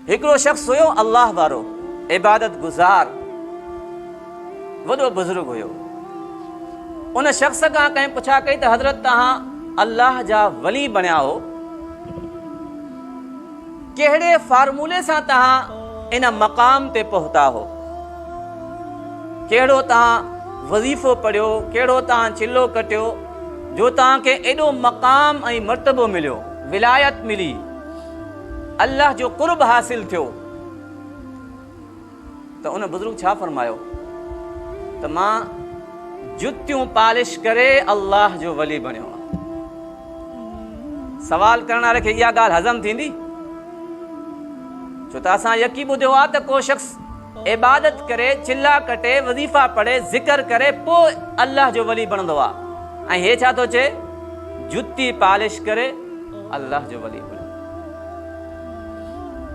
हिकिड़ो शख़्स हुयो अल्लाह वारो, इबादत गुज़ार, वॾो बुज़ुर्ग हुयो। उन शख़्स खां कंहिं पुछा कई त हज़रत तव्हां अल्लाह जा वली बणिया हो, कहिड़े फार्मूले सां तव्हां इन मक़ाम ते पहुता हो? कहिड़ो तव्हां वज़ीफ़ो पढ़ियो, कहिड़ो तव्हां चिल्लो कटियो जो तव्हांखे एॾो मक़ाम ऐं मर्तबो मिलियो, विलायत मिली, अल्लाह जो क़ुर्ब हासिल थियो? त उन बुज़ुर्ग छा फरमायो त मां जुतियूं पालिश करे अल्लाह जो वली बणियो आहे। सवाल करण वारे खे इहा ॻाल्हि हज़म थींदी? छो त असां यकी ॿुधियो आहे त को शख़्स इबादत करे, चिल्ला कटे, वज़ीफ़ा पढ़े, ज़िक्र करे, पोइ अल्लाह जो वली बणंदो आहे। ऐं हे छा थो चए? जुती पालिश करे अल्लाह जो वली बणियो।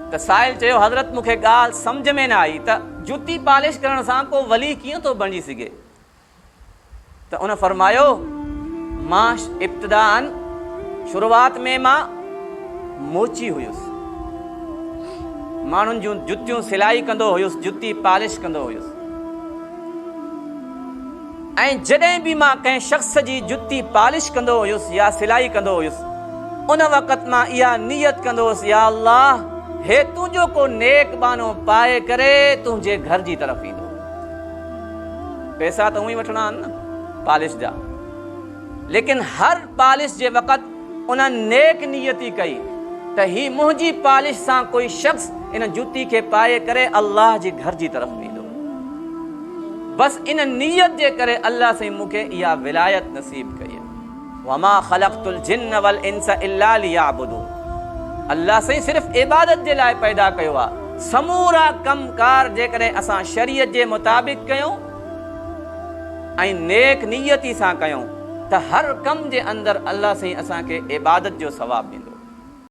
त साहिल चयो हज़रत मूंखे ॻाल्हि सम्झ में न आई त जुती पालिश करण सां को वली कीअं थो बणी सघे? त उन फरमायो मां इब्तिदान शुरूआत में मां मोची हुयुसि, माण्हुनि जूं जुतियूं सिलाई कंदो हुयुसि, जुती पालिश कंदो हुयुसि। ऐं जॾहिं बि मां कंहिं शख़्स जी जुती पालिश कंदो हुयुसि या सिलाई कंदो हुयुसि, उन वक़्तु मां इहा नियत कंदो हुयुसि, या अल्लाह, हे तुंहिंजो को नेक बानो पाए करे तुंहिंजे घर जी तरफ़ ईंदो। पैसा त उहो ई वठणा आहिनि न पालिश जा, लेकिन हर पालिश जे वक़्तु उन नेक नियती कई त ही मुंहिंजी पालिश सां कोई शख़्स इन जुती खे पाए करे अल्लाह जे घर जी तरफ़ ईंदो। बस इन नियत जे करे अल्लाह साईं मूंखे इहा विलायत नसीब कई। वमा ख़लक़तुल जिन्न वल इंस इल्ला लियअबुदून। अल्लाह साईं सिर्फ़ु इबादत जे लाइ पैदा कयो आहे। समूरा कमकार जेकॾहिं असां शरीयत जे मुताबिक़ कयूं ऐं नेक नियती सां कयूं त हर कम जे अंदरि अल्लाह साईं असांखे इबादत जो सवाबु ॾींदो।